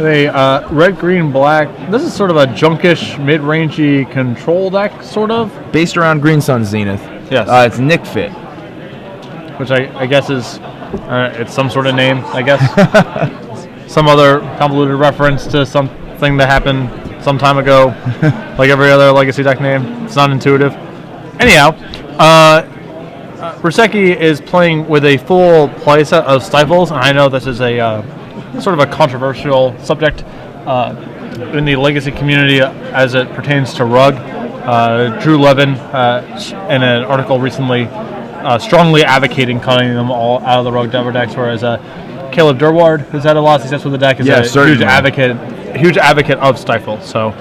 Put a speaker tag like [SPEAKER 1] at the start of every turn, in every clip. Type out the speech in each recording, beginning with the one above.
[SPEAKER 1] A red, green, black. This is sort of a junkish, mid-rangey control deck, sort of.
[SPEAKER 2] Based around Green Sun Zenith.
[SPEAKER 1] Yes.
[SPEAKER 2] It's Nick Fit.
[SPEAKER 1] Which I guess is, it's some sort of name, I guess. Some other convoluted reference to something that happened some time ago, like every other Legacy deck name. It's not intuitive. Anyhow, Brueseke is playing with a full playset of Stifles, and I know this is a sort of a controversial subject in the Legacy community as it pertains to Rug. Drew Levin, in an article recently, strongly advocating cutting them all out of the Rug Dever decks, whereas Caleb Durward, who's had a lot of success with the deck, is a huge advocate of Stifle. So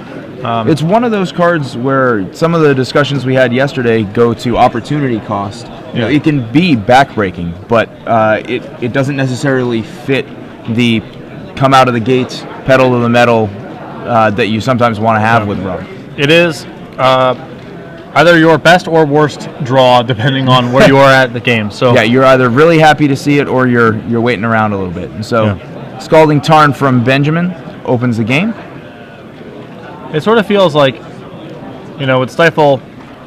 [SPEAKER 2] it's one of those cards where some of the discussions we had yesterday go to opportunity cost. You know, it can be backbreaking, but it doesn't necessarily fit the come out of the gates, pedal to the metal that you sometimes want to have with Rug.
[SPEAKER 1] It is either your best or worst draw, depending on where you are at the game. So
[SPEAKER 2] yeah, you're either really happy to see it or you're waiting around a little bit. And so, Scalding Tarn from Benjamin opens the game.
[SPEAKER 1] It sort of feels like, with Stifle,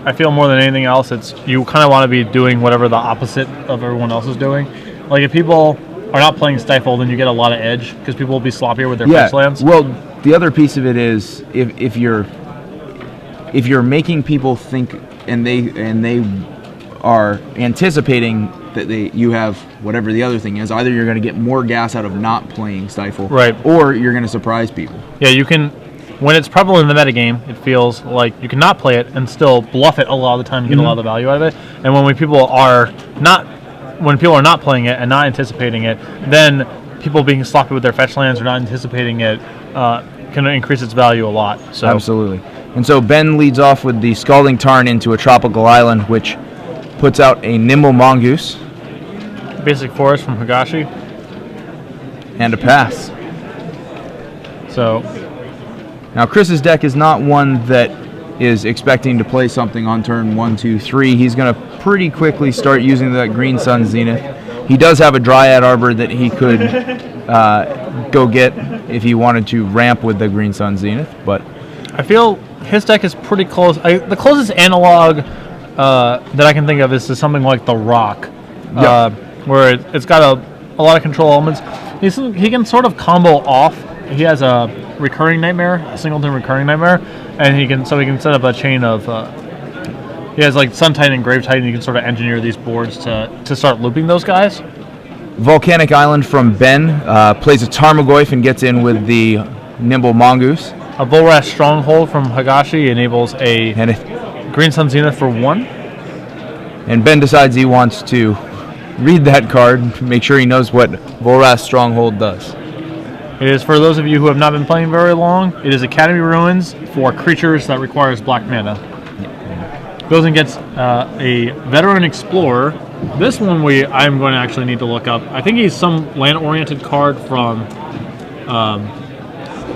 [SPEAKER 1] I feel more than anything else, it's you kind of want to be doing whatever the opposite of everyone else is doing. Like if people are not playing Stifle, then you get a lot of edge because people will be sloppier with their fetch lands.
[SPEAKER 2] Well, the other piece of it is if you're making people think and they are anticipating that you have whatever the other thing is, either you're going to get more gas out of not playing Stifle,
[SPEAKER 1] right,
[SPEAKER 2] or you're going to surprise people.
[SPEAKER 1] Yeah, you can. When it's prevalent in the metagame, it feels like you can not play it and still bluff it a lot of the time and get a lot of the value out of it. And when people are not playing it and not anticipating it, then people being sloppy with their fetch lands or not anticipating it can increase its value a lot. So
[SPEAKER 2] absolutely. And so Ben leads off with the Scalding Tarn into a tropical island, which puts out a Nimble Mongoose.
[SPEAKER 1] Basic forest from Higashi.
[SPEAKER 2] And a pass.
[SPEAKER 1] So
[SPEAKER 2] now Chris's deck is not one that is expecting to play something on turn 1, 2, 3. He's going to pretty quickly start using that Green Sun Zenith. He does have a Dryad Arbor that he could go get if he wanted to ramp with the Green Sun Zenith, but
[SPEAKER 1] I feel his deck is pretty close. The closest analog that I can think of is to something like the Rock, where it's got a lot of control elements. He can sort of combo off. He has a recurring nightmare, a singleton recurring nightmare, and he can set up a chain of. He has like Sun Titan and Grave Titan. You can sort of engineer these boards to start looping those guys.
[SPEAKER 2] Volcanic Island from Ben plays a Tarmogoyf and gets in with the Nimble Mongoose.
[SPEAKER 1] A Volrath Stronghold from Higashi enables a Green Sun Zenith for 1.
[SPEAKER 2] And Ben decides he wants to read that card, make sure he knows what Volrath Stronghold does.
[SPEAKER 1] It is, for those of you who have not been playing very long, it is Academy Ruins for creatures that requires black mana. Goes and gets a Veteran Explorer. This one I'm going to actually need to look up. I think he's some land-oriented card from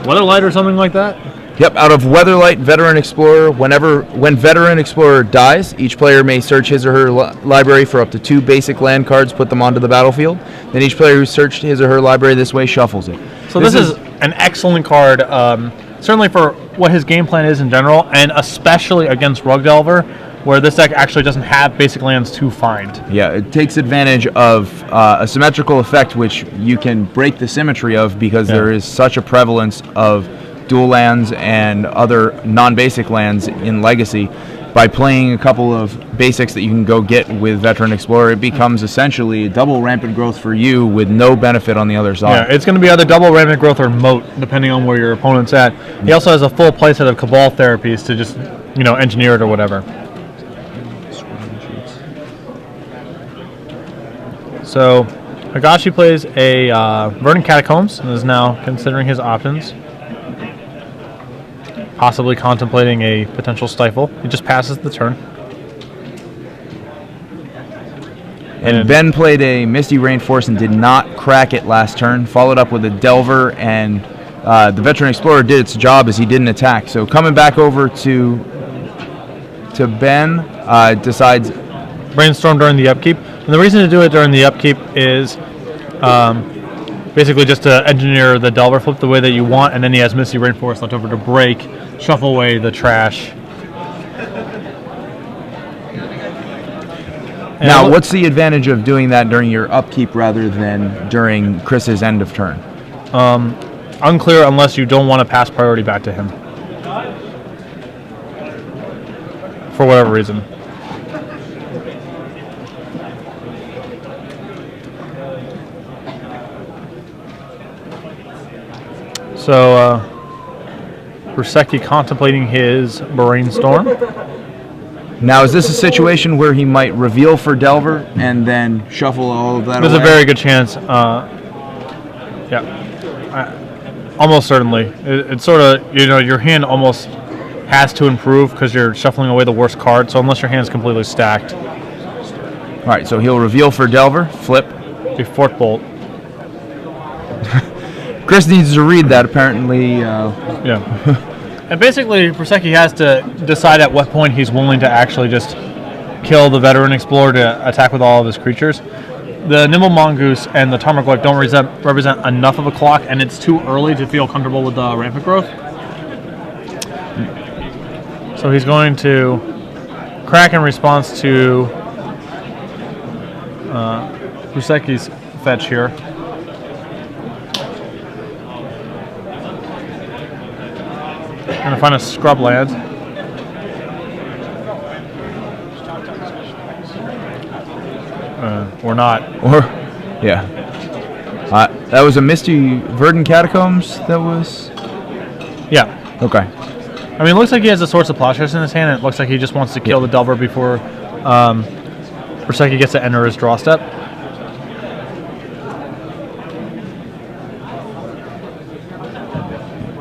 [SPEAKER 1] Weatherlight or something like that.
[SPEAKER 2] Yep, out of Weatherlight, Veteran Explorer. When Veteran Explorer dies, each player may search his or her library for up to 2 basic land cards, put them onto the battlefield. Then each player who searched his or her library this way shuffles it.
[SPEAKER 1] So this is an excellent card, certainly for what his game plan is in general, and especially against Rug Delver, where this deck actually doesn't have basic lands to find.
[SPEAKER 2] Yeah, it takes advantage of a symmetrical effect, which you can break the symmetry of because there is such a prevalence of dual lands and other non-basic lands in Legacy. By playing a couple of basics that you can go get with Veteran Explorer, it becomes essentially double rampant growth for you with no benefit on the other side.
[SPEAKER 1] Yeah, it's going to be either double rampant growth or moat, depending on where your opponent's at. He also has a full playset of Cabal therapies to just, engineer it or whatever. So, Higashi plays a Verdant Catacombs and is now considering his options. Possibly contemplating a potential Stifle. He just passes the turn.
[SPEAKER 2] And Ben played a Misty Rainforest and did not crack it last turn. Followed up with a Delver, and the Veteran Explorer did its job as he didn't attack. So coming back over to Ben, decides
[SPEAKER 1] Brainstorm during the upkeep. And the reason to do it during the upkeep is basically just to engineer the Delver flip the way that you want, and then he has Misty Rainforest left over to break, shuffle away the trash.
[SPEAKER 2] Now, what's the advantage of doing that during your upkeep rather than during Chris's end of turn?
[SPEAKER 1] Unclear unless you don't want to pass priority back to him. For whatever reason. So, Brueseke contemplating his Brainstorm.
[SPEAKER 2] Now, is this a situation where he might reveal for Delver and then shuffle all of that
[SPEAKER 1] There's
[SPEAKER 2] away?
[SPEAKER 1] a very good chance. Almost certainly. It's sort of, your hand almost has to improve because you're shuffling away the worst card, so unless your hand's completely stacked.
[SPEAKER 2] All right, so he'll reveal for Delver, flip.
[SPEAKER 1] A Fork Bolt.
[SPEAKER 2] Chris needs to read that, apparently.
[SPEAKER 1] Yeah. And basically, Brueseke has to decide at what point he's willing to actually just kill the Veteran Explorer to attack with all of his creatures. The Nimble Mongoose and the Tarmogoyf don't represent enough of a clock, and it's too early to feel comfortable with the Rampant Growth. So he's going to crack in response to Brueseke's fetch here. Going to find a scrub land. Or not.
[SPEAKER 2] Or, yeah. That was a Misty Verdant Catacombs that was?
[SPEAKER 1] Yeah.
[SPEAKER 2] Okay.
[SPEAKER 1] I mean, it looks like he has a Swords of Plowshares in his hand, and it looks like he just wants to kill the Delver before Brueseke gets to enter his draw step.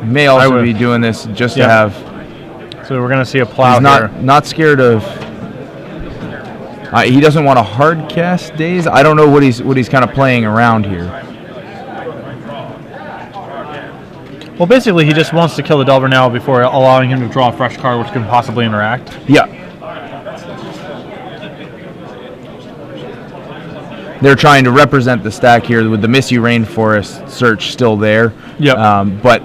[SPEAKER 2] May also be doing this just to have.
[SPEAKER 1] So we're going to see a plow
[SPEAKER 2] here.
[SPEAKER 1] He's
[SPEAKER 2] not scared of. He doesn't want to hard cast Daze. I don't know what he's kind of playing around here.
[SPEAKER 1] Well, basically, he just wants to kill the Delver now before allowing him to draw a fresh card, which can possibly interact.
[SPEAKER 2] Yeah. They're trying to represent the stack here with the Misty Rainforest search still there.
[SPEAKER 1] Yeah.
[SPEAKER 2] But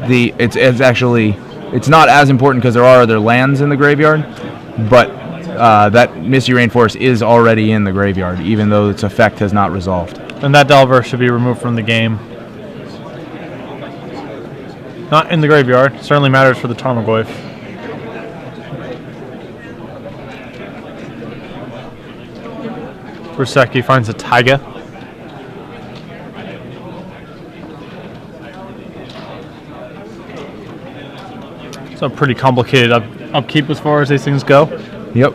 [SPEAKER 2] it's not as important because there are other lands in the graveyard, but that Misty Rainforest is already in the graveyard, even though its effect has not resolved.
[SPEAKER 1] And that Delver should be removed from the game. Not in the graveyard. Certainly matters for the Tarmogoyf. Brueseke finds a Taiga. So pretty complicated upkeep as far as these things go.
[SPEAKER 2] Yep.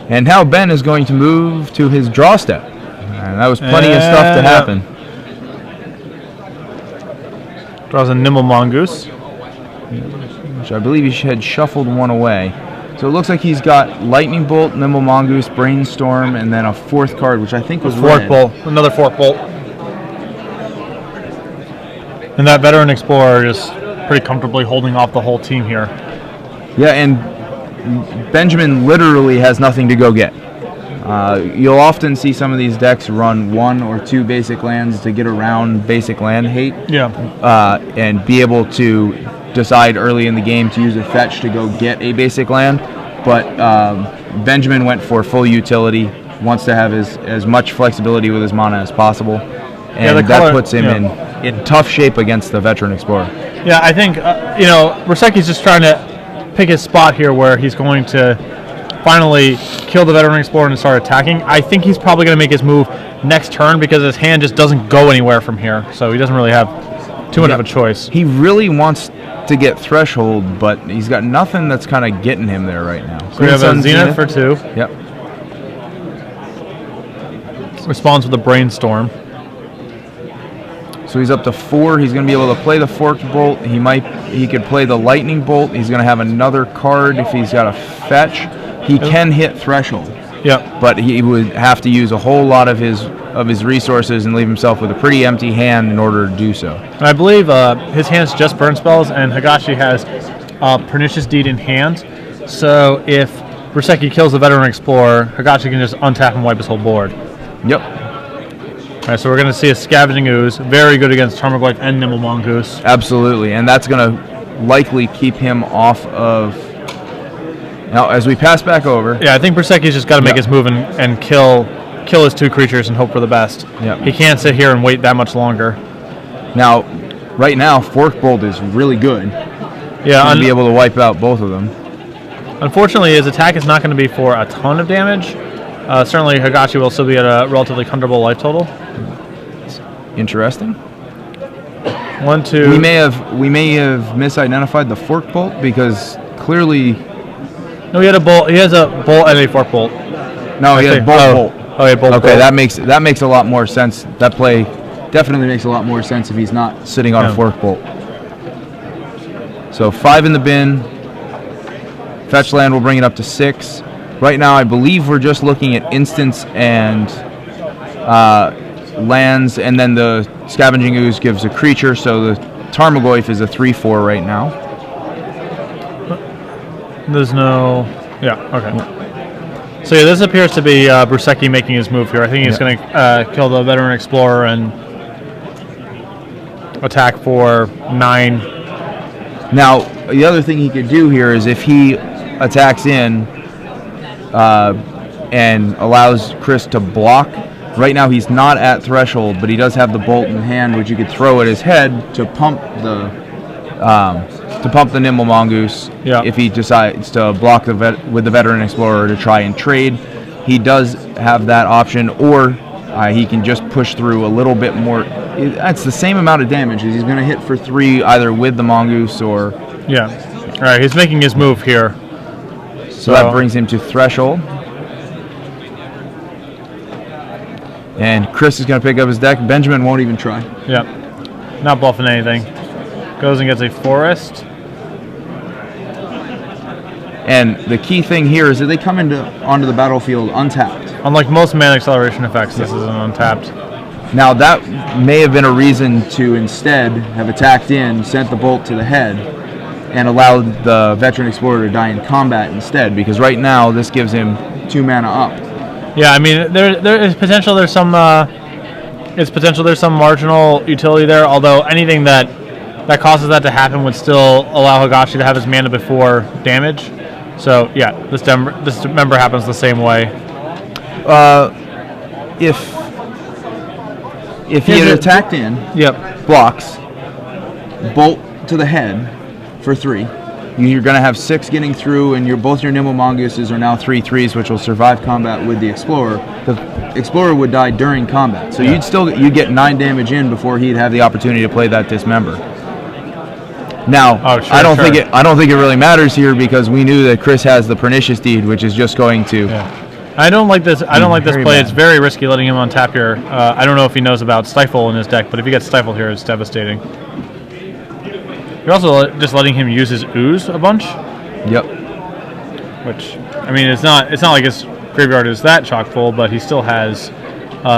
[SPEAKER 2] And now Ben is going to move to his draw step. And that was plenty of stuff to happen.
[SPEAKER 1] Draws a Nimble Mongoose.
[SPEAKER 2] Which I believe he had shuffled one away. So it looks like he's got Lightning Bolt, Nimble Mongoose, Brainstorm, and then a fourth card, which I think was
[SPEAKER 1] Fork Bolt. Another Fork Bolt. And that Veteran Explorer just pretty comfortably holding off the whole team here.
[SPEAKER 2] Yeah, and Benjamin literally has nothing to go get. You'll often see some of these decks run 1 or 2 basic lands to get around basic land hate.
[SPEAKER 1] Yeah.
[SPEAKER 2] And be able to decide early in the game to use a fetch to go get a basic land. But Benjamin went for full utility, wants to have as much flexibility with his mana as possible. And that puts him in tough shape against the Veteran Explorer.
[SPEAKER 1] Yeah, I think, Brueseke's just trying to pick his spot here where he's going to finally kill the Veteran Explorer and start attacking. I think he's probably going to make his move next turn because his hand just doesn't go anywhere from here, so he doesn't really have too much of a choice. He
[SPEAKER 2] really wants to get Threshold, but he's got nothing that's kind of getting him there right now.
[SPEAKER 1] So we have a Zenith for 2.
[SPEAKER 2] Yep.
[SPEAKER 1] Responds with a Brainstorm.
[SPEAKER 2] So he's up to 4. He's going to be able to play the Forked Bolt. He could play the Lightning Bolt. He's going to have another card if he's got a fetch. He can hit Threshold.
[SPEAKER 1] Yeah.
[SPEAKER 2] But he would have to use a whole lot of his resources and leave himself with a pretty empty hand in order to do so.
[SPEAKER 1] I believe his hand's just burn spells, and Higashi has Pernicious Deed in hand. So if Brueseke kills the Veteran Explorer, Higashi can just untap and wipe his whole board.
[SPEAKER 2] Yep.
[SPEAKER 1] All right, so we're going to see a Scavenging Ooze, very good against Tarmogoyf and Nimble Mongoose.
[SPEAKER 2] Absolutely, and that's going to likely keep him off of... Now, as we pass back over...
[SPEAKER 1] Yeah, I think Brueseke's just got to make his move and kill his 2 creatures and hope for the best.
[SPEAKER 2] Yeah.
[SPEAKER 1] He can't sit here and wait that much longer.
[SPEAKER 2] Now, right now, Fork Bolt is really good.
[SPEAKER 1] Yeah,
[SPEAKER 2] To be able to wipe out both of them.
[SPEAKER 1] Unfortunately, his attack is not going to be for a ton of damage. Certainly, Higashi will still be at a relatively comfortable life total.
[SPEAKER 2] Interesting.
[SPEAKER 1] 1, 2.
[SPEAKER 2] We may have misidentified the Fork Bolt because clearly...
[SPEAKER 1] No, he had a bolt. He has a bolt and a Fork Bolt.
[SPEAKER 2] No, he had Bolt.
[SPEAKER 1] Oh, he had Bolt.
[SPEAKER 2] Okay,
[SPEAKER 1] bolt.
[SPEAKER 2] that makes a lot more sense. That play definitely makes a lot more sense if he's not sitting on a Fork Bolt. So 5 in the bin. Fetch land will bring it up to 6. Right now, I believe we're just looking at instants and lands, and then the Scavenging Ooze gives a creature, so the Tarmogoyf is a 3/4 right now.
[SPEAKER 1] There's no... Yeah, okay. So yeah, this appears to be Brueseke making his move here. I think he's going to kill the Veteran Explorer and attack for 9.
[SPEAKER 2] Now, the other thing he could do here is if he attacks in and allows Chris to block. Right now he's not at threshold, but he does have the bolt in hand, which you could throw at his head to pump the Nimble Mongoose.
[SPEAKER 1] Yeah.
[SPEAKER 2] If he decides to block with the Veteran Explorer to try and trade, he does have that option, or he can just push through a little bit more. That's the same amount of damage. He's going to hit for 3 either with the Mongoose or...
[SPEAKER 1] Yeah. All right, he's making his move here.
[SPEAKER 2] So that brings him to threshold. And Chris is going to pick up his deck. Benjamin won't even try.
[SPEAKER 1] Yep. Not bluffing anything. Goes and gets a Forest.
[SPEAKER 2] And the key thing here is that they come onto the battlefield untapped.
[SPEAKER 1] Unlike most mana acceleration effects, this is an untapped.
[SPEAKER 2] Now that may have been a reason to instead have attacked in, sent the bolt to the head, and allowed the Veteran Explorer to die in combat instead, because right now this gives him 2 mana up.
[SPEAKER 1] Yeah, I mean there is potential. There's some there's some marginal utility there. Although anything that causes that to happen would still allow Higashi to have his mana before damage. So yeah, this member happens the same way.
[SPEAKER 2] If he had attacked in, blocks, bolt to the head for 3. You're going to have 6 getting through, and both your Nimble Mongooses are now 3/3s, which will survive combat with the Explorer. The Explorer would die during combat, so you'd get 9 damage in before he'd have the opportunity to play that Dismember. Now, I don't think it really matters here because we knew that Chris has the Pernicious Deed, which is just going to.
[SPEAKER 1] Yeah. I don't like this. I don't like this play. Bad. It's very risky letting him untap here. I don't know if he knows about Stifle in his deck, but if he gets Stifled here, it's devastating. You're also just letting him use his Ooze a bunch.
[SPEAKER 2] Yep.
[SPEAKER 1] Which, I mean, it's not like his graveyard is that chock full, but he still has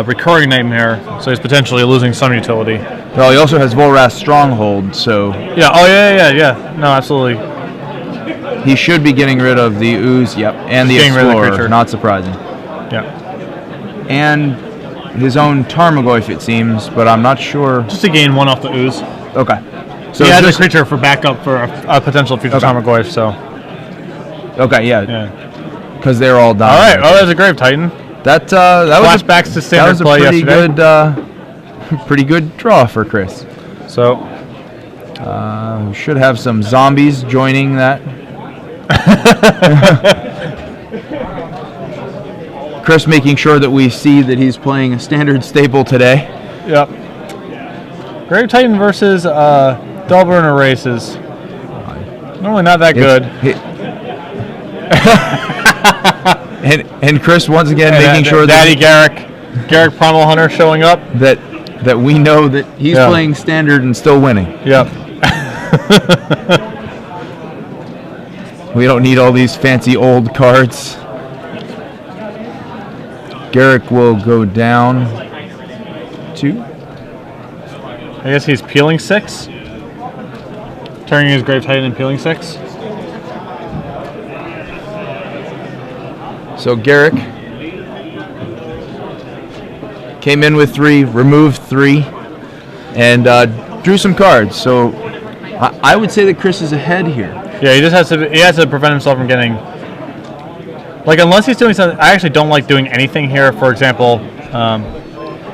[SPEAKER 1] Recurring Nightmare, so he's potentially losing some utility.
[SPEAKER 2] Well, he also has Volrath's Stronghold, so...
[SPEAKER 1] Yeah, oh yeah. No, absolutely.
[SPEAKER 2] He should be getting rid of the Ooze, and the Explorer, not surprising.
[SPEAKER 1] Yeah.
[SPEAKER 2] And his own Tarmogoyf, it seems, but I'm not sure...
[SPEAKER 1] Just to gain 1 off the Ooze.
[SPEAKER 2] Okay.
[SPEAKER 1] So he has a creature for backup for a potential future Tarmogoyf, so...
[SPEAKER 2] Okay, yeah. Because they're all dying.
[SPEAKER 1] All right, there's a Grave Titan.
[SPEAKER 2] That
[SPEAKER 1] Flashbacks to standard play yesterday.
[SPEAKER 2] Pretty good draw for Chris.
[SPEAKER 1] So,
[SPEAKER 2] we should have some zombies joining that. Chris making sure that we see that he's playing a standard staple today.
[SPEAKER 1] Yep. Grave Titan versus Delver and Erases. Normally not that good.
[SPEAKER 2] And Chris once again making sure
[SPEAKER 1] that Garrick Primal Hunter showing up.
[SPEAKER 2] That we know that he's playing standard and still winning.
[SPEAKER 1] Yep.
[SPEAKER 2] We don't need all these fancy old cards. Garrick will go down 2.
[SPEAKER 1] I guess he's peeling 6. Turning his Grave Titan and peeling 6. So
[SPEAKER 2] Garrick came in with 3, removed 3, and drew some cards. So I would say that Chris is ahead here.
[SPEAKER 1] Yeah, he has to prevent himself from getting, like, unless he's doing something. I actually don't like doing anything here. For example,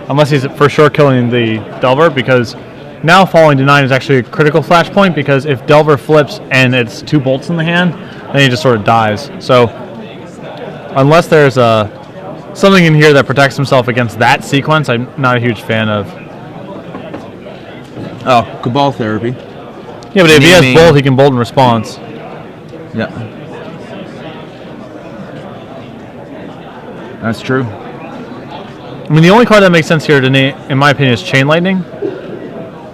[SPEAKER 1] unless he's for sure killing the Delver, because now falling to 9 is actually a critical flashpoint, because if Delver flips and it's 2 bolts in the hand, then he just sort of dies. So unless there's something in here that protects himself against that sequence, I'm not a huge fan of.
[SPEAKER 2] Oh, Cabal Therapy.
[SPEAKER 1] Yeah, but if he has bolt, he can bolt in response.
[SPEAKER 2] Yeah. That's true.
[SPEAKER 1] I mean, the only card that makes sense here, in my opinion, is Chain Lightning.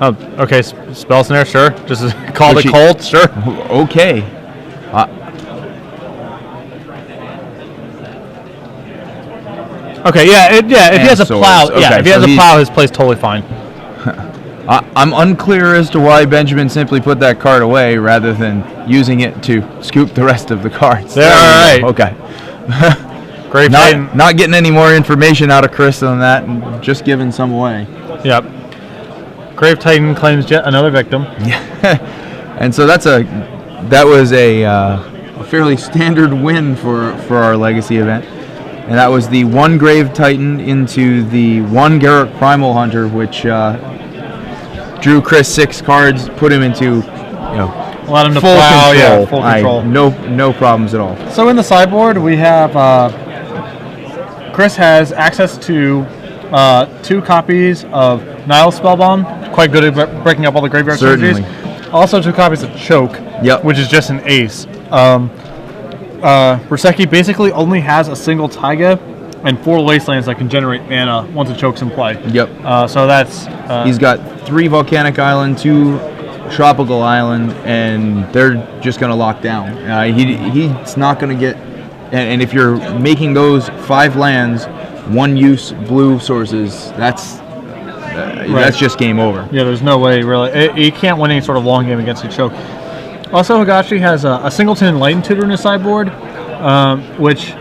[SPEAKER 1] Oh, okay, Spell Snare, sure. Just call the Colt, sure.
[SPEAKER 2] Okay.
[SPEAKER 1] Okay, if he has a plow,
[SPEAKER 2] okay,
[SPEAKER 1] if he has a plow, his play's totally fine.
[SPEAKER 2] I'm unclear as to why Benjamin simply put that card away rather than using it to scoop the rest of the cards.
[SPEAKER 1] There, all right.
[SPEAKER 2] Okay.
[SPEAKER 1] Grave Titan.
[SPEAKER 2] Not getting any more information out of Chris than that, and just giving some away.
[SPEAKER 1] Yep. Grave Titan claims yet another victim.
[SPEAKER 2] Yeah. And so that was a fairly standard win for our Legacy event. And that was the 1 Grave Titan into the 1 Garruk Primal Hunter, which drew Chris 6 cards, put him into,
[SPEAKER 1] Allowed him to
[SPEAKER 2] full
[SPEAKER 1] plow,
[SPEAKER 2] control.
[SPEAKER 1] full control.
[SPEAKER 2] No problems at all.
[SPEAKER 1] So in the sideboard, we have Chris has access to 2 copies of Nihil Spellbomb, quite good at breaking up all the graveyard
[SPEAKER 2] Certainly.
[SPEAKER 1] synergies. Also 2 copies of Choke, which is just an ace. Brueseke basically only has a single Taiga and 4 Wastelands that can generate mana once a Choke's in play.
[SPEAKER 2] Yep.
[SPEAKER 1] So that's...
[SPEAKER 2] he's got 3 Volcanic Island, 2 Tropical Island, and they're just going to lock down. He's not going to get... And if you're making those 5 lands, 1 use blue sources, that's just game over.
[SPEAKER 1] Yeah, there's no way, really. He can't win any sort of long game against a Choke. Also, Higashi has a Singleton Enlightened Tutor in his sideboard, which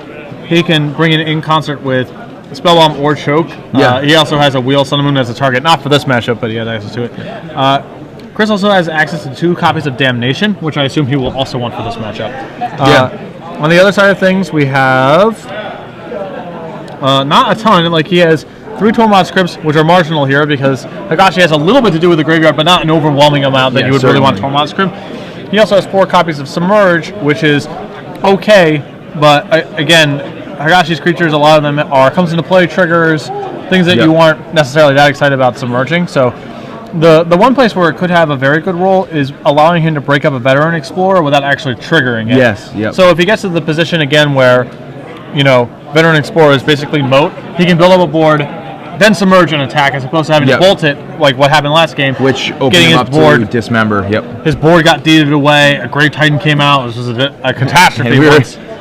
[SPEAKER 1] he can bring in concert with Spellbomb or Choke. He also has a Wheel Sun and Moon as a target, not for this matchup, but he has access to it. Chris also has access to 2 copies of Damnation, which I assume he will also want for this matchup. On the other side of things, we have not a ton. Like, he has 3 Tormod scripts, which are marginal here because Higashi has a little bit to do with the graveyard, but not an overwhelming amount that you would really want Tormod script. He also has 4 copies of Submerge, which is okay, but again, Higashi's creatures, a lot of them comes into play triggers, things that you aren't necessarily that excited about submerging. So the one place where it could have a very good role is allowing him to break up a Veteran Explorer without actually triggering it.
[SPEAKER 2] Yes, yep.
[SPEAKER 1] So if he gets to the position again where, Veteran Explorer is basically moat, he can build up a board, then submerge and attack, as opposed to having to bolt it, like what happened last game.
[SPEAKER 2] Which opened him up to dismember. Yep.
[SPEAKER 1] His board got deeded away. A Grave Titan came out. This was a catastrophe.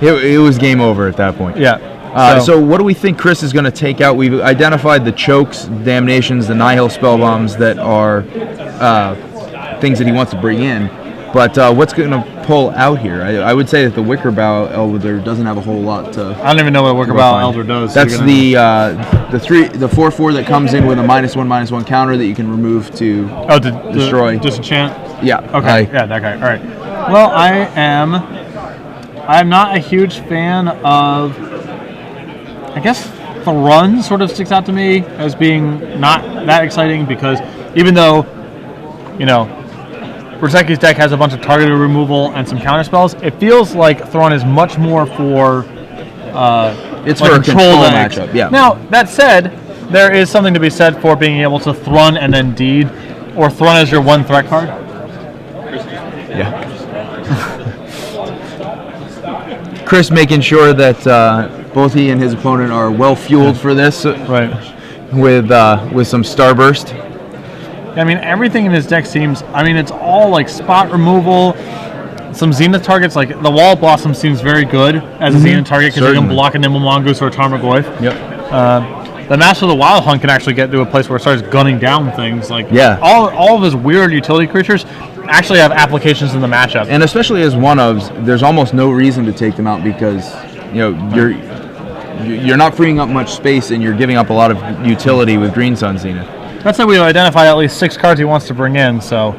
[SPEAKER 2] It was game over at that point.
[SPEAKER 1] Yeah.
[SPEAKER 2] So what do we think Chris is going to take out? We've identified the Chokes, Damnations, the Nihil Spellbombs that are things that he wants to bring in. But what's going to pull out here? I would say that the Wickerbow Elder doesn't have a whole lot to...
[SPEAKER 1] I don't even know what Wickerbow Elder does.
[SPEAKER 2] That's the 4/4 that comes in with a -1/-1 counter that you can remove to destroy.
[SPEAKER 1] Disenchant?
[SPEAKER 2] Yeah.
[SPEAKER 1] Okay, that guy. All right. Well, I'm not a huge fan of... I guess the run sort of sticks out to me as being not that exciting because even though, Brueseke's deck has a bunch of targeted removal and some counter spells, it feels like Thrawn is much more for
[SPEAKER 2] it's for a control matchup. Yeah.
[SPEAKER 1] Now, that said, there is something to be said for being able to Thrawn and then Deed, or Thrawn as your 1 threat card.
[SPEAKER 2] Yeah. Chris making sure that both he and his opponent are well fueled for this,
[SPEAKER 1] right?
[SPEAKER 2] With some Starburst.
[SPEAKER 1] I mean, everything in his deck seems. I mean, it's all like spot removal. Some Zenith targets, like the Wall of Blossom, seems very good as a Zenith target because you can block a Nimble Mongoose or a Tarmogoyf.
[SPEAKER 2] Yep.
[SPEAKER 1] The Master of the Wild Hunt can actually get to a place where it starts gunning down things. Like all of his weird utility creatures actually have applications in the matchup.
[SPEAKER 2] And especially as one-ofs, there's almost no reason to take them out because you're not freeing up much space, and you're giving up a lot of utility with Green Sun Zenith.
[SPEAKER 1] Let's say we identify at least 6 cards he wants to bring in. So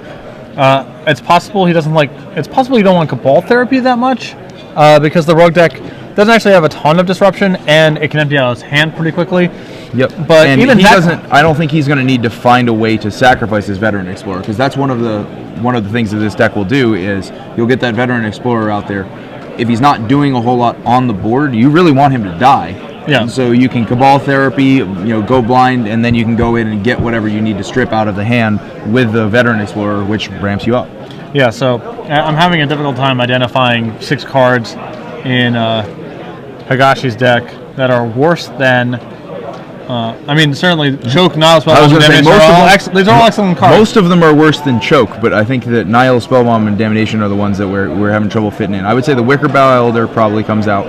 [SPEAKER 1] it's possible he doesn't like. It's possible you don't want Cabal Therapy that much because the Rogue deck doesn't actually have a ton of disruption, and it can empty out his hand pretty quickly.
[SPEAKER 2] Yep.
[SPEAKER 1] But
[SPEAKER 2] and
[SPEAKER 1] even
[SPEAKER 2] he
[SPEAKER 1] that,
[SPEAKER 2] doesn't. I don't think he's going to need to find a way to sacrifice his Veteran Explorer, because that's one of the things that this deck will do is you'll get that Veteran Explorer out there. If he's not doing a whole lot on the board, you really want him to die.
[SPEAKER 1] Yeah.
[SPEAKER 2] And so you can Cabal Therapy, go blind, and then you can go in and get whatever you need to strip out of the hand with the Veteran Explorer, which ramps you up.
[SPEAKER 1] Yeah. So I'm having a difficult time identifying 6 cards in Higashi's deck that are worse than. Certainly Choke, Nihil Spellbomb, and Damnation. These are all excellent cards.
[SPEAKER 2] Most of them are worse than Choke, but I think that Nihil, Spellbomb, and Damnation are the ones that we're having trouble fitting in. I would say the Wicker Bow Elder probably comes out.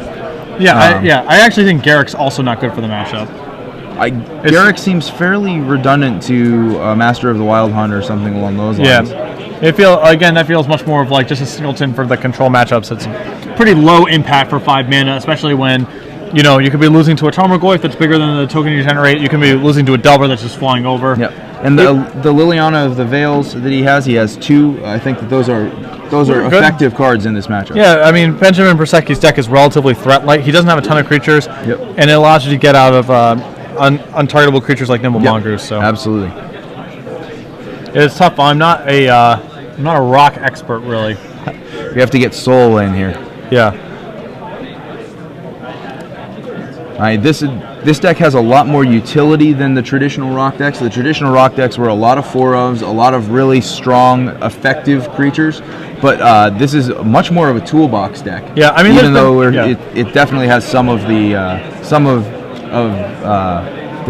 [SPEAKER 1] I actually think Garrick's also not good for the mashup.
[SPEAKER 2] Garrick seems fairly redundant to Master of the Wild Hunt or something along those lines.
[SPEAKER 1] Yeah, that feels much more of like just a singleton for the control matchups. It's pretty low impact for 5 mana, especially when you could be losing to a Tarmogoyf that's bigger than the token you generate. You can be losing to a Delver that's just flying over.
[SPEAKER 2] Yeah, and the Liliana of the Veils that he has 2. I think that those are effective cards in this matchup.
[SPEAKER 1] Yeah, Benjamin Brueseke's deck is relatively threat light. He doesn't have a ton of creatures, and it allows you to get out of untargetable creatures like Nimble Mongoose. So
[SPEAKER 2] absolutely,
[SPEAKER 1] it's tough. I'm not a rock expert really.
[SPEAKER 2] You have to get Soul in here.
[SPEAKER 1] Yeah.
[SPEAKER 2] This deck has a lot more utility than the traditional rock decks. The traditional rock decks were a lot of 4-ofs, a lot of really strong, effective creatures, but this is much more of a toolbox deck.
[SPEAKER 1] Yeah,
[SPEAKER 2] even though it definitely has some of the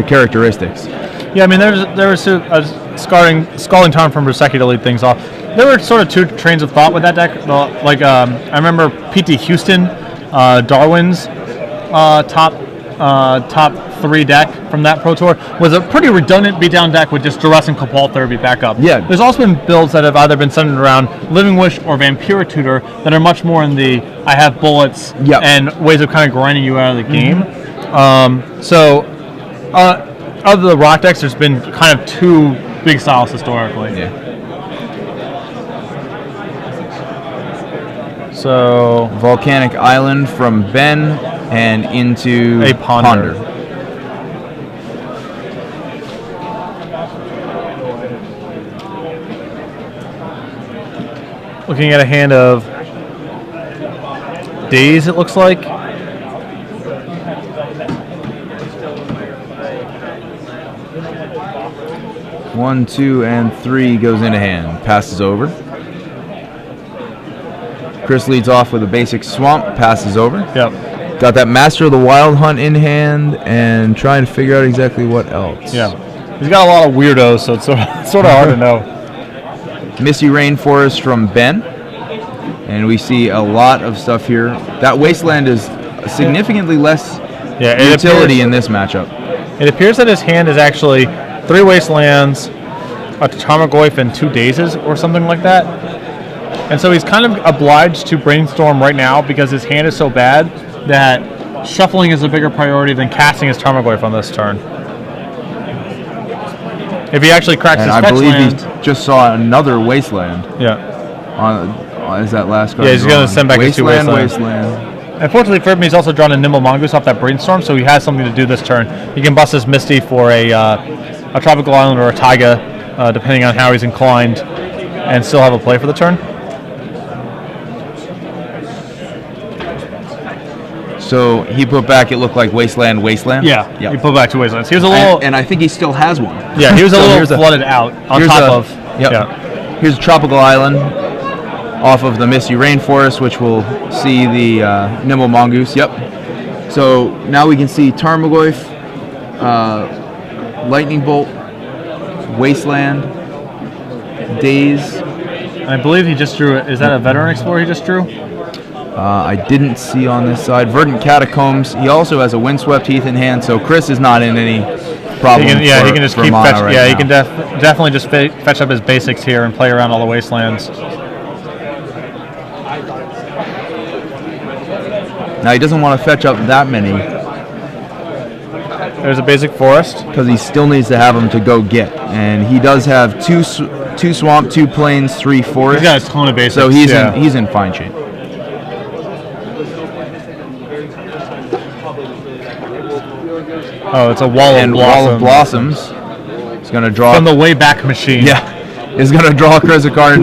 [SPEAKER 2] characteristics.
[SPEAKER 1] Yeah, there was a scalding time from Brueseke to lead things off. There were sort of 2 trains of thought with that deck. I remember P.T. Houston, Darwin's top 3 deck from that Pro Tour was a pretty redundant beatdown deck with just Duress and Cabal Therapy backup.
[SPEAKER 2] Yeah.
[SPEAKER 1] There's also been builds that have either been centered around Living Wish or Vampira Tutor that are much more in the I have bullets and ways of kind of grinding you out of the game. Of the rock decks, there's been kind of 2 big styles historically.
[SPEAKER 2] Yeah.
[SPEAKER 1] So
[SPEAKER 2] Volcanic Island from Ben and into
[SPEAKER 1] a Ponder. Looking at a hand of Daze, it looks like.
[SPEAKER 2] One, 2, and 3 goes into hand. Passes over. Chris leads off with a basic Swamp. Passes over.
[SPEAKER 1] Yep.
[SPEAKER 2] Got that Master of the Wild Hunt in hand and trying to figure out exactly what else.
[SPEAKER 1] Yeah. He's got a lot of weirdos, so it's sort of hard to know.
[SPEAKER 2] Misty Rainforest from Ben. And we see a lot of stuff here. That Wasteland is significantly less utility in this matchup.
[SPEAKER 1] It appears that his hand is actually 3 Wastelands, a Tarmogoyf, and 2 Dazes or something like that. And so he's kind of obliged to brainstorm right now because his hand is so bad that shuffling is a bigger priority than casting his Tarmogoyf on this turn. If he actually cracks his fetch land...
[SPEAKER 2] he just saw another Wasteland.
[SPEAKER 1] Yeah.
[SPEAKER 2] Is that last card?
[SPEAKER 1] Yeah, he's going to send back his 2 Wastelands.
[SPEAKER 2] Wasteland.
[SPEAKER 1] Unfortunately for him, he's also drawn a Nimble Mongoose off that Brainstorm, so he has something to do this turn. He can bust his Misty for a Tropical Island or a Taiga, depending on how he's inclined, and still have a play for the turn.
[SPEAKER 2] So he put back, it looked like Wasteland.
[SPEAKER 1] Yeah, he put back 2 Wastelands. He was a little...
[SPEAKER 2] And I think he still has one.
[SPEAKER 1] Yeah, he was a little flooded out on top of...
[SPEAKER 2] Yep. Yeah. Here's a Tropical Island off of the Misty Rainforest, which will see the Nimble Mongoose. Yep. So now we can see Tarmogoyf, Lightning Bolt, Wasteland, Daze.
[SPEAKER 1] I believe he just drew... Is that a Veteran Explorer he just drew?
[SPEAKER 2] I didn't see on this side. Verdant Catacombs. He also has a Windswept Heath in hand, so Chris is not in any problem.
[SPEAKER 1] He can just keep fetch.
[SPEAKER 2] Right
[SPEAKER 1] yeah,
[SPEAKER 2] now.
[SPEAKER 1] he can definitely just fetch up his basics here and play around all the Wastelands.
[SPEAKER 2] Now he doesn't want to fetch up that many
[SPEAKER 1] There's a basic forest.
[SPEAKER 2] Because he still needs to have them to go get. And he does have two swamp, 2 plains, 3 forest.
[SPEAKER 1] He's got a ton of basics.
[SPEAKER 2] So he's in fine shape.
[SPEAKER 1] Oh, it's a Wall of Blossoms.
[SPEAKER 2] Wall of Blossoms. He's going to draw...
[SPEAKER 1] From the Wayback Machine.
[SPEAKER 2] Yeah. He's going to draw Chris a card.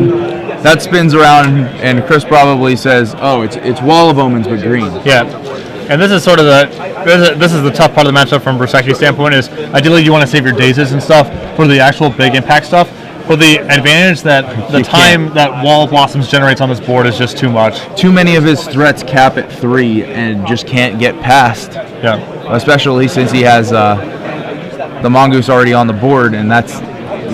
[SPEAKER 2] That spins around, and Chris probably says, oh, it's Wall of Omens, but green.
[SPEAKER 1] Yeah. And this is sort of this is the tough part of the matchup from Brueseke's standpoint, is ideally you want to save your dazes and stuff for the actual big impact stuff. But the advantage that the time that Wall of Blossoms generates on this board is just too much.
[SPEAKER 2] Too many of his threats cap at 3 and just can't get past.
[SPEAKER 1] Yeah.
[SPEAKER 2] Especially since he has the Mongoose already on the board, and that's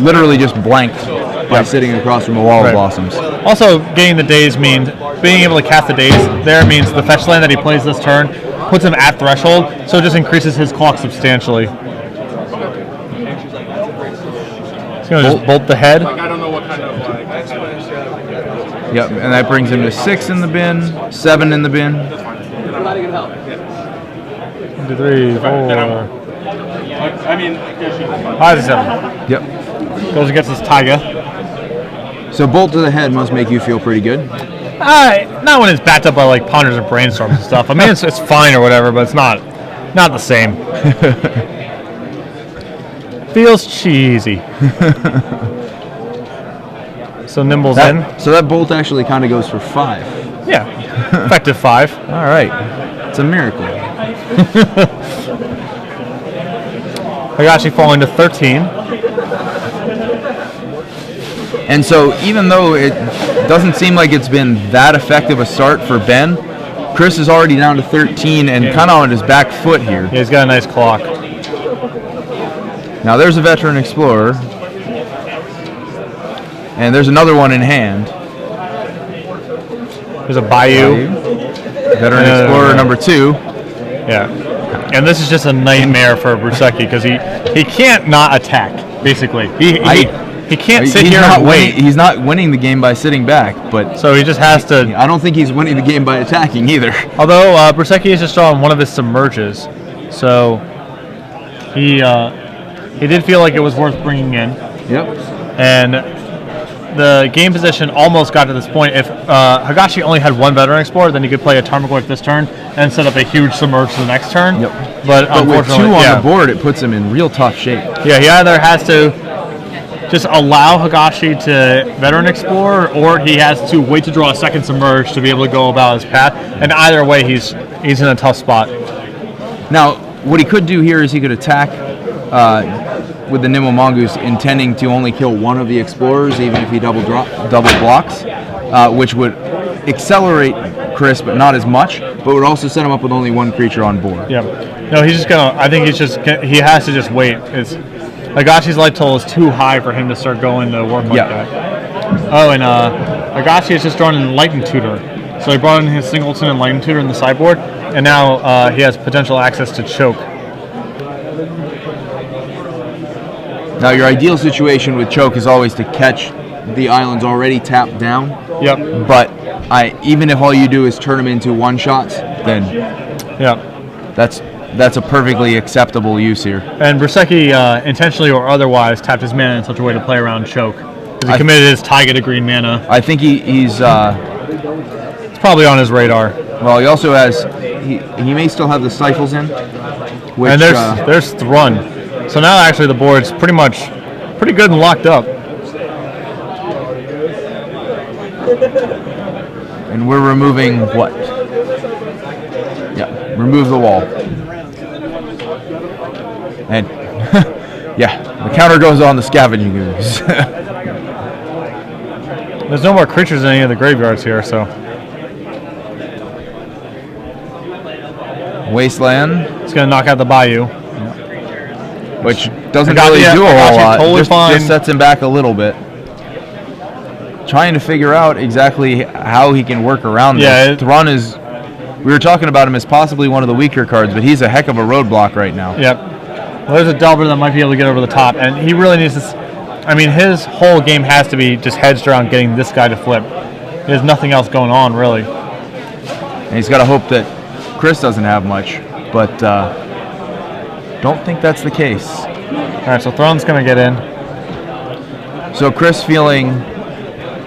[SPEAKER 2] literally just blanked by sitting across from a Wall of Blossoms.
[SPEAKER 1] Also, getting the daze means being able to cast the daze there means the fetch land that he plays this turn puts him at threshold, so it just increases his clock substantially. He's going to just bolt the head.
[SPEAKER 3] I don't know what kind of
[SPEAKER 2] Yep, and that brings him to 6 in the bin, 7 in the bin.
[SPEAKER 1] 1, 2, 3, 4.
[SPEAKER 3] I mean,
[SPEAKER 1] 5 to 7.
[SPEAKER 2] Yep.
[SPEAKER 1] Goes against his Taiga.
[SPEAKER 2] So bolt to the head must make you feel pretty good.
[SPEAKER 1] Not when it's backed up by like Ponders and Brainstorms and stuff. I mean, it's fine or whatever, but it's not the same. Feels cheesy. So Nimble's in.
[SPEAKER 2] So that bolt actually kind of goes for 5.
[SPEAKER 1] Yeah, effective 5.
[SPEAKER 2] All right, it's a miracle.
[SPEAKER 1] Higashi falling to 13.
[SPEAKER 2] And so even though it doesn't seem like it's been that effective a start for Ben, Chris is already down to 13 and kind of on his back foot here.
[SPEAKER 1] Yeah, he's got a nice clock.
[SPEAKER 2] Now there's a Veteran Explorer. And there's another one in hand.
[SPEAKER 1] There's a Bayou.
[SPEAKER 2] Veteran Explorer number 2.
[SPEAKER 1] Yeah. And this is just a nightmare for Brueseke because he can't not attack, basically. He can't sit here and wait.
[SPEAKER 2] He's not winning the game by sitting back, but
[SPEAKER 1] so he just has to.
[SPEAKER 2] I don't think he's winning the game by attacking either.
[SPEAKER 1] Although Brueseke is just on one of his submerges, so he did feel like it was worth bringing in.
[SPEAKER 2] Yep.
[SPEAKER 1] And the game position almost got to this point. If Higashi only had 1 Veteran Explorer, then he could play a Tarmogoyf this turn and set up a huge submerge the next turn.
[SPEAKER 2] Yep.
[SPEAKER 1] But
[SPEAKER 2] with 2
[SPEAKER 1] unfortunately,
[SPEAKER 2] on the board, it puts him in real tough shape.
[SPEAKER 1] Yeah, he either has to just allow Higashi to Veteran Explorer, or he has to wait to draw a second submerge to be able to go about his path. And either way, he's in a tough spot.
[SPEAKER 2] Now, what he could do here is he could attack with the Nimble Mongoose, intending to only kill 1 of the Explorers, even if he double blocks, which would accelerate Chris, but not as much, but would also set him up with only 1 creature on board.
[SPEAKER 1] Yeah. No, he's just gonna. I think he has to just wait. Higashi's life total is too high for him to start going to work like that. Oh, and Higashi has just drawn an Enlightened Tutor. So he brought in his Singleton Enlightened Tutor in the sideboard, and now he has potential access to Choke.
[SPEAKER 2] Now, your ideal situation with Choke is always to catch the islands already tapped down.
[SPEAKER 1] Yep.
[SPEAKER 2] But even if all you do is turn them into one-shots, then that's a perfectly acceptable use here.
[SPEAKER 1] And Brueseke, intentionally or otherwise, tapped his mana in such a way to play around Choke. Because he committed his Taiga to green mana.
[SPEAKER 2] I think he's...
[SPEAKER 1] it's probably on his radar.
[SPEAKER 2] Well, he also has... He may still have the Stifles in. Which,
[SPEAKER 1] and there's Thrun. So now actually the board's pretty good and locked up.
[SPEAKER 2] And we're removing what? Yeah, remove the wall. And yeah, the counter goes on the Scavenging Ooze.
[SPEAKER 1] There's no more creatures in any of the graveyards here, so.
[SPEAKER 2] Wasteland.
[SPEAKER 1] It's going to knock out the Bayou.
[SPEAKER 2] Which doesn't really do a whole lot.
[SPEAKER 1] Totally
[SPEAKER 2] just sets him back a little bit. Trying to figure out exactly how he can work around this. Thrun is... We were talking about him as possibly one of the weaker cards, but he's a heck of a roadblock right now.
[SPEAKER 1] Yep. Well, there's a Delver that might be able to get over the top, and he really needs to... I mean, his whole game has to be just hedged around getting this guy to flip. There's nothing else going on, really.
[SPEAKER 2] And he's got to hope that Chris doesn't have much, but don't think that's the case.
[SPEAKER 1] All right, so Throne's going to get in.
[SPEAKER 2] So Chris feeling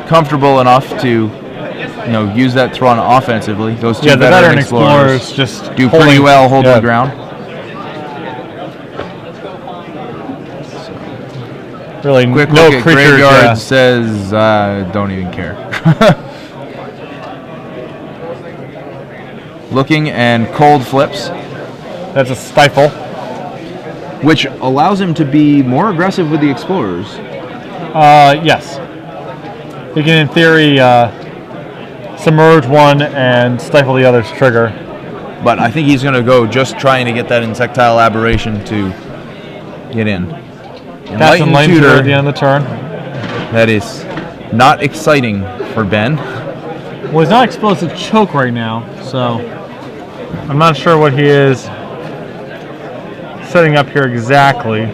[SPEAKER 2] comfortable enough to, use that Thrawn offensively. Those two
[SPEAKER 1] the veteran
[SPEAKER 2] explorers
[SPEAKER 1] just
[SPEAKER 2] do pretty well holding the ground.
[SPEAKER 1] Really,
[SPEAKER 2] quick
[SPEAKER 1] no
[SPEAKER 2] look at
[SPEAKER 1] creatures.
[SPEAKER 2] Graveyard says, don't even care. Looking and cold flips.
[SPEAKER 1] That's a stifle.
[SPEAKER 2] Which allows him to be more aggressive with the explorers.
[SPEAKER 1] Yes. He can, in theory, submerge one and stifle the other's trigger.
[SPEAKER 2] But I think he's going to go just trying to get that insectile aberration to get in.
[SPEAKER 1] Enlightened Tutor at the end of the turn.
[SPEAKER 2] That is not exciting for Ben.
[SPEAKER 1] Well, he's not exposed to choke right now, so I'm not sure what he is setting up here exactly.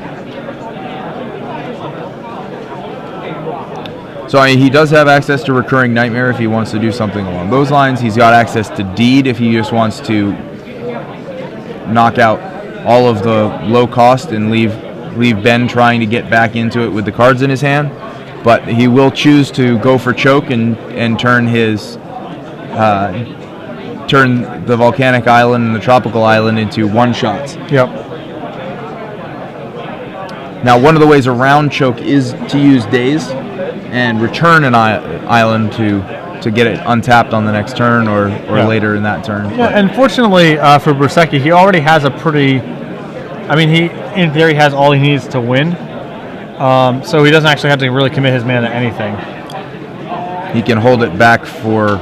[SPEAKER 2] So he does have access to Recurring Nightmare if he wants to do something along those lines. He's got access to Deed if he just wants to knock out all of the low cost and leave Ben trying to get back into it with the cards in his hand. But he will choose to go for choke and turn his turn the volcanic island and the tropical island into one shots.
[SPEAKER 1] Yep.
[SPEAKER 2] Now, one of the ways around choke is to use Daze and return an island to get it untapped on the next turn or later in that turn.
[SPEAKER 1] Yeah, and fortunately for Brueseke, he already has a pretty... I mean, he, in theory, has all he needs to win. So he doesn't actually have to really commit his mana to anything.
[SPEAKER 2] He can hold it back for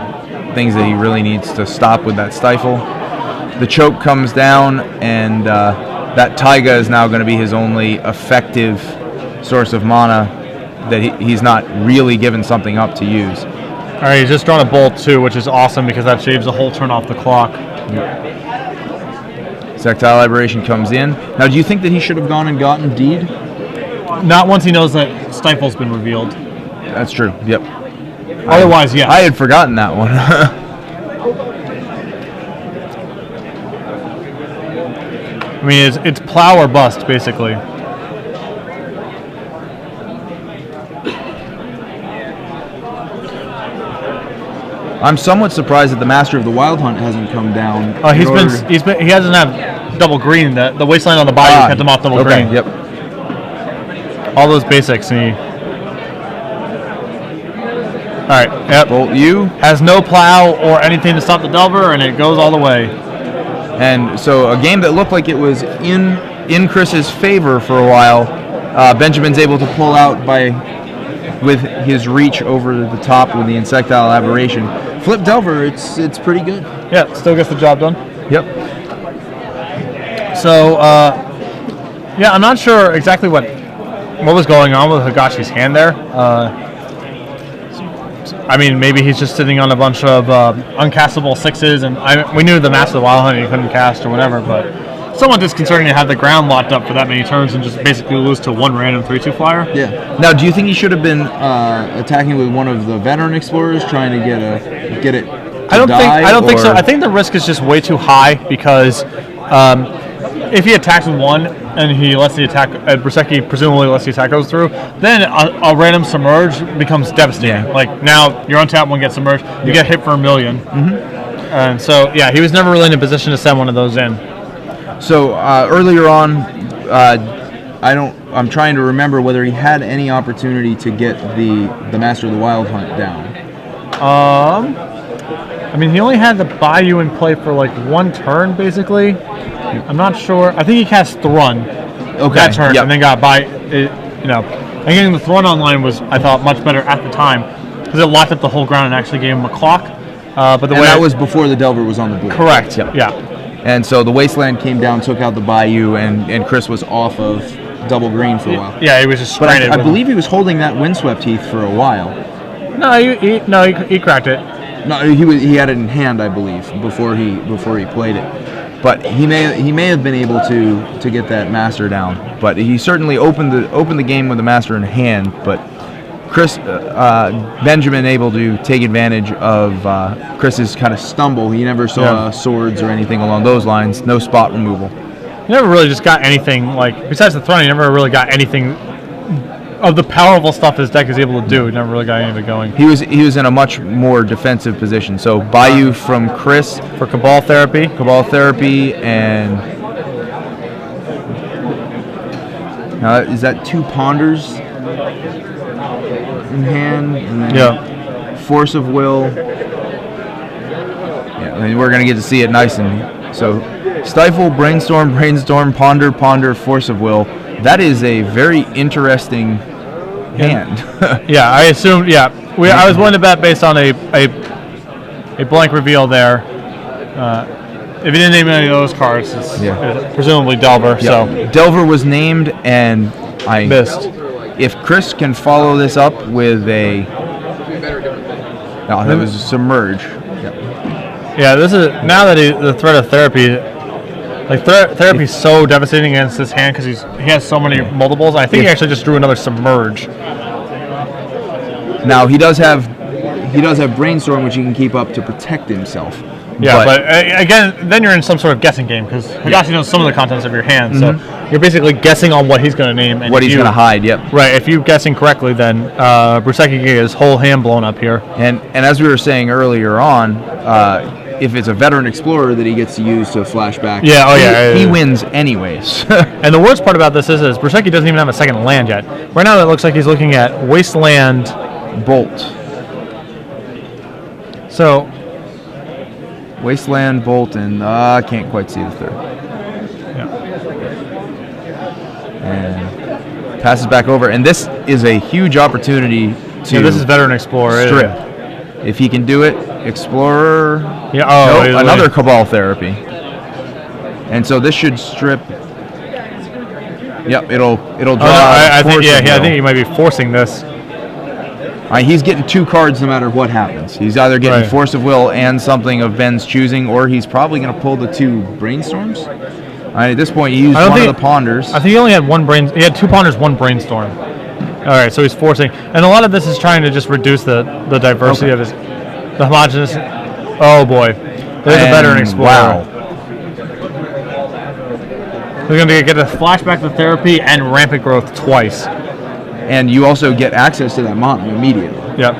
[SPEAKER 2] things that he really needs to stop with that stifle. The choke comes down, and that Taiga is now going to be his only effective source of mana that he's not really given something up to use.
[SPEAKER 1] All right, he's just drawn a bolt too, which is awesome because that shaves a whole turn off the clock.
[SPEAKER 2] Sectile Aberration comes in. Now, do you think that he should have gone and gotten Deed?
[SPEAKER 1] Not once he knows that Stifle's been revealed.
[SPEAKER 2] That's true, yep.
[SPEAKER 1] Otherwise, yes.
[SPEAKER 2] I had forgotten that one.
[SPEAKER 1] I mean, it's plow or bust, basically.
[SPEAKER 2] I'm somewhat surprised that the Master of the Wild Hunt hasn't come down.
[SPEAKER 1] He hasn't had double green. The wasteland on the bayou kept him off double green.
[SPEAKER 2] Yep.
[SPEAKER 1] All those basics. And all right. Yep.
[SPEAKER 2] Bolt U
[SPEAKER 1] has no plow or anything to stop the Delver, and it goes all the way.
[SPEAKER 2] And so a game that looked like it was in Chris's favor for a while, Benjamin's able to pull out with his reach over the top with the Insectile Aberration. Flip Delver, it's pretty good.
[SPEAKER 1] Yeah, still gets the job done.
[SPEAKER 2] Yep.
[SPEAKER 1] So, yeah, I'm not sure exactly what was going on with Higashi's hand there. I mean, maybe he's just sitting on a bunch of uncastable sixes, and we knew the Master of the Wild Hunt he couldn't cast or whatever, but somewhat disconcerting to have the ground locked up for that many turns and just basically lose to one random 3/2 flyer.
[SPEAKER 2] Yeah. Now, do you think he should have been attacking with one of the veteran explorers, trying to get it?
[SPEAKER 1] I don't think so. I think the risk is just way too high because if he attacks with one and he lets the attack, Brueseke presumably lets the attack goes through, then a random submerge becomes devastating.
[SPEAKER 2] Yeah.
[SPEAKER 1] Like now, you're untapped, one gets submerged, you get hit for 1 million. Mm-hmm. And so, yeah, he was never really in a position to send one of those in.
[SPEAKER 2] So earlier on, I'm trying to remember whether he had any opportunity to get the Master of the Wild Hunt down.
[SPEAKER 1] I mean, he only had the Bayou in play for like one turn, basically. I'm not sure. I think he cast Thrun that turn, and then got by. I getting the Thrun online was, I thought, much better at the time because it locked up the whole ground and actually gave him a clock. But that
[SPEAKER 2] was before the Delver was on the board.
[SPEAKER 1] Correct.
[SPEAKER 2] Yep.
[SPEAKER 1] Yeah.
[SPEAKER 2] And so the Wasteland came down, took out the Bayou, and Chris was off of double green for a while.
[SPEAKER 1] Yeah, he was just stranded.
[SPEAKER 2] But I believe he was holding that Windswept Heath for a while.
[SPEAKER 1] No, he cracked it.
[SPEAKER 2] No, he had it in hand, I believe, before he played it. But he may have been able to get that Master down. But he certainly opened the game with the Master in hand. But Benjamin able to take advantage of Chris's kind of stumble. He never saw swords or anything along those lines. No spot removal.
[SPEAKER 1] you never really just got anything, like, besides the throne, you never really got anything of the powerful stuff his deck is able to do. He never really got any of it going.
[SPEAKER 2] He was in a much more defensive position. So Bayou from Chris
[SPEAKER 1] For Cabal Therapy.
[SPEAKER 2] And now is that 2 Ponders in hand? And then
[SPEAKER 1] Yeah.
[SPEAKER 2] Force of Will. Yeah, I mean, we're gonna get to see it nice and so Stifle, Brainstorm, Ponder, Force of Will. That is a very interesting hand.
[SPEAKER 1] Yeah, I assumed. Yeah, I was willing to bet based on a blank reveal there. If you didn't name any of those cards, it's presumably Delver.
[SPEAKER 2] Yeah.
[SPEAKER 1] So
[SPEAKER 2] Delver was named, and I
[SPEAKER 1] missed.
[SPEAKER 2] If Chris can follow this up with a, no, that was Submerge.
[SPEAKER 1] Yeah, this is now that the threat of therapy. Like therapy is so devastating against this hand because he has so many multiples. I think he actually just drew another Submerge.
[SPEAKER 2] Now he does have Brainstorm, which he can keep up to protect himself.
[SPEAKER 1] Yeah, but again, then you're in some sort of guessing game because Higashi knows some of the contents of your hand, so you're basically guessing on what he's going to name and
[SPEAKER 2] what he's going to hide. Yep.
[SPEAKER 1] Right. If you're guessing correctly, then Brueseke can get his whole hand blown up here.
[SPEAKER 2] And as we were saying earlier on. If it's a veteran explorer that he gets to use to flashback, he wins anyways.
[SPEAKER 1] And the worst part about this is Brueseke doesn't even have a second land yet. Right now it looks like he's looking at Wasteland
[SPEAKER 2] Bolt. So Wasteland Bolt and I can't quite see the third.
[SPEAKER 1] Yeah.
[SPEAKER 2] And passes back over, and this is a huge opportunity to.
[SPEAKER 1] Yeah, this is veteran explorer.
[SPEAKER 2] Strip. If he can do it, Explorer.
[SPEAKER 1] Yeah. Oh,
[SPEAKER 2] nope, another Cabal Therapy. And so this should strip. Yep, it'll draw.
[SPEAKER 1] I think he might be forcing this.
[SPEAKER 2] He's getting 2 cards no matter what happens. He's either getting Force of Will and something of Ben's choosing, or he's probably going to pull the 2 Brainstorms. At this point, he used one of the Ponders.
[SPEAKER 1] I think he only had he had 2 Ponders, 1 Brainstorm. All right, so he's forcing, and a lot of this is trying to just reduce the diversity of the homogeneous. Oh boy, there's a veteran explorer.
[SPEAKER 2] Wow.
[SPEAKER 1] We're going to get a flashback to therapy and rampant growth twice.
[SPEAKER 2] And you also get access to that mountain immediately.
[SPEAKER 1] Yep.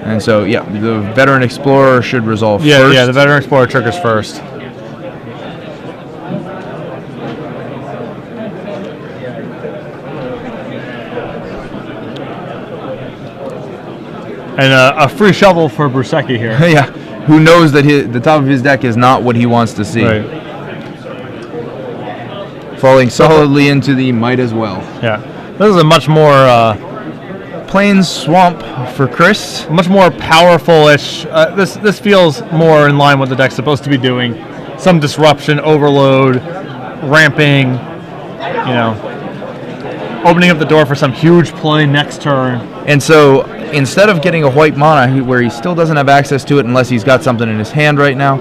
[SPEAKER 2] And so, the veteran explorer should resolve first.
[SPEAKER 1] Yeah, the veteran explorer triggers first. And a free shovel for Brueseke here.
[SPEAKER 2] Yeah, who knows that the top of his deck is not what he wants to see.
[SPEAKER 1] Right.
[SPEAKER 2] Falling solidly into the might as well.
[SPEAKER 1] Yeah, this is a much more
[SPEAKER 2] Plains Swamp for Chris.
[SPEAKER 1] Much more powerful-ish. This feels more in line with what the deck's supposed to be doing. Some disruption, overload, ramping. Opening up the door for some huge play next turn.
[SPEAKER 2] And so instead of getting a white mana where he still doesn't have access to it unless he's got something in his hand right now,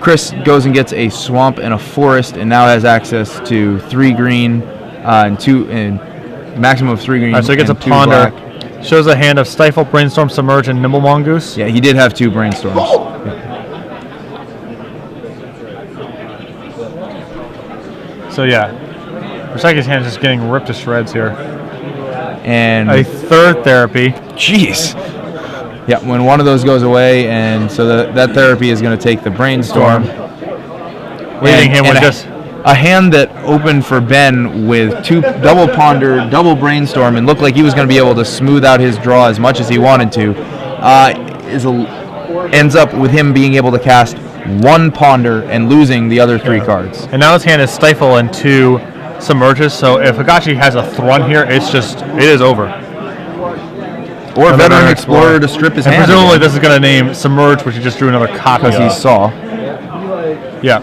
[SPEAKER 2] Chris goes and gets a swamp and a forest and now has access to 3 green and maximum of 3 green.
[SPEAKER 1] All right, so he gets a Ponder.
[SPEAKER 2] Black.
[SPEAKER 1] Shows a hand of Stifle, Brainstorm, Submerge, and Nimble Mongoose.
[SPEAKER 2] Yeah, he did have 2 Brainstorms. Yeah.
[SPEAKER 1] So yeah, Brueseke's hand is just getting ripped to shreds here.
[SPEAKER 2] And
[SPEAKER 1] a 3rd therapy.
[SPEAKER 2] Jeez. Yeah, when one of those goes away, and so that therapy is going to take the Brainstorm.
[SPEAKER 1] Leaving him with just
[SPEAKER 2] a hand that opened for Ben with 2 double Ponder, double Brainstorm, and looked like he was going to be able to smooth out his draw as much as he wanted to. Ends up with him being able to cast 1 Ponder and losing the other 3 cards.
[SPEAKER 1] And now his hand is Stifle and 2 Submerges, so if Higashi has a Thrun here, it is over.
[SPEAKER 2] Or Veteran Explorer to strip his hand.
[SPEAKER 1] And presumably this is going to name Submerge, which he just drew another copy of.
[SPEAKER 2] Because he saw.
[SPEAKER 1] Yeah.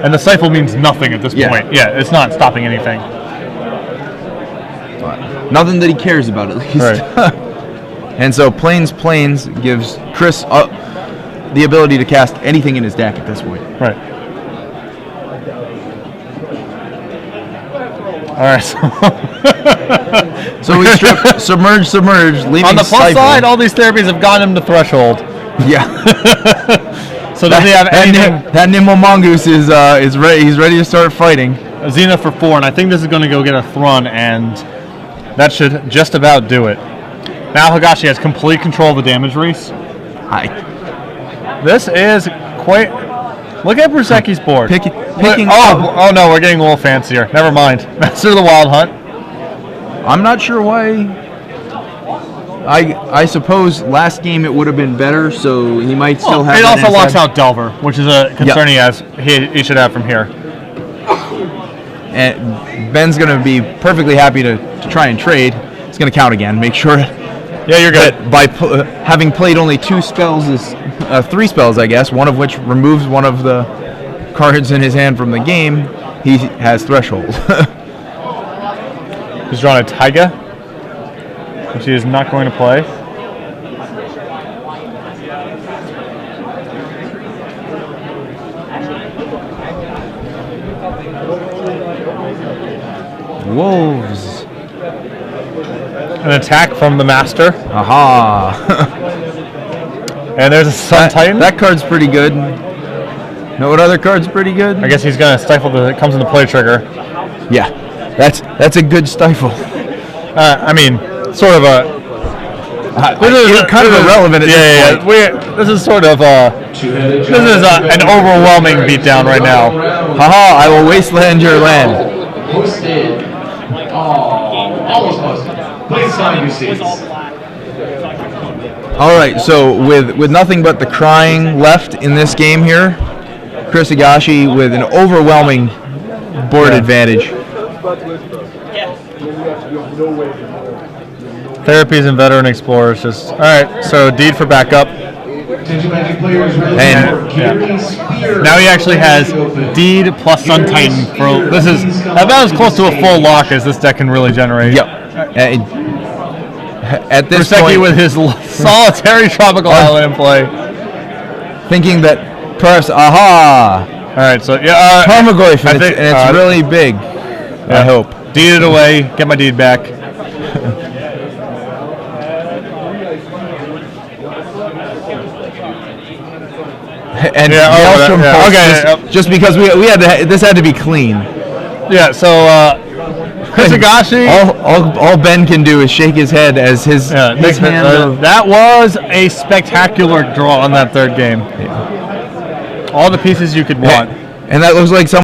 [SPEAKER 1] And the Stifle means nothing at this point. Yeah, it's not stopping anything.
[SPEAKER 2] Nothing that he cares about, at least.
[SPEAKER 1] Right.
[SPEAKER 2] And so Plains gives Chris the ability to cast anything in his deck at this point.
[SPEAKER 1] Right. All right.
[SPEAKER 2] So we strip Submerge, leaving
[SPEAKER 1] on the plus
[SPEAKER 2] Stifle.
[SPEAKER 1] side, all these therapies have gotten him to Threshold.
[SPEAKER 2] Yeah.
[SPEAKER 1] So does he have anything?
[SPEAKER 2] That nimble mongoose is ready. He's ready to start fighting.
[SPEAKER 1] Xena for 4, and I think this is going to go get a Thrun, and that should just about do it. Now Higashi has complete control of the damage race. This is quite... Look at Brueseke's board.
[SPEAKER 2] Picking
[SPEAKER 1] oh no, we're getting a little fancier. Never mind. Master of the Wild Hunt.
[SPEAKER 2] I'm not sure why. I suppose last game it would have been better, so he might still have.
[SPEAKER 1] It
[SPEAKER 2] that
[SPEAKER 1] also locks
[SPEAKER 2] inside.
[SPEAKER 1] out Delver, which is a concern he should have from here.
[SPEAKER 2] And Ben's going to be perfectly happy to try and trade. It's going to count again. Make sure.
[SPEAKER 1] Yeah, you're good.
[SPEAKER 2] By having played only 2 spells, is 3 spells, I guess, one of which removes one of the cards in his hand from the game, he has Threshold.
[SPEAKER 1] He's drawn a Taiga, which he is not going to play.
[SPEAKER 2] Wolves.
[SPEAKER 1] An attack from the Master.
[SPEAKER 2] Aha.
[SPEAKER 1] And there's a Sun Titan.
[SPEAKER 2] That card's pretty good. Know what other card's pretty good?
[SPEAKER 1] I guess he's going to stifle it comes into play trigger.
[SPEAKER 2] Yeah. That's a good stifle.
[SPEAKER 1] I mean, sort of a...
[SPEAKER 2] kind of irrelevant at this point.
[SPEAKER 1] This is sort of an overwhelming beatdown right now.
[SPEAKER 2] Haha, I will wasteland your land.
[SPEAKER 4] Posted. Almost posted. Please sign your seats.
[SPEAKER 2] All right, so with nothing but the crying left in this game here, Chris Higashi with an overwhelming board advantage.
[SPEAKER 1] Therapies and Veteran Explorers just... All right, so Deed for backup. Now he actually has Deed plus Sun Titan. This is about as close to a full lock as this deck can really generate.
[SPEAKER 2] Yep. At this
[SPEAKER 1] Brueseke
[SPEAKER 2] point,
[SPEAKER 1] with his solitary Tropical Island in play.
[SPEAKER 2] thinking that perhaps, aha,
[SPEAKER 1] All right, so yeah,
[SPEAKER 2] Tarmogoyf, and it's really big. I hope.
[SPEAKER 1] Deed it away, get my deed back.
[SPEAKER 2] And Maelstrom Pulse, just because we had to, this had to be clean.
[SPEAKER 1] Yeah, so Chris Higashi.
[SPEAKER 2] All Ben can do is shake his head as his hand.
[SPEAKER 1] That was a spectacular draw on that third game. All the pieces you could want.
[SPEAKER 2] And that looks like some.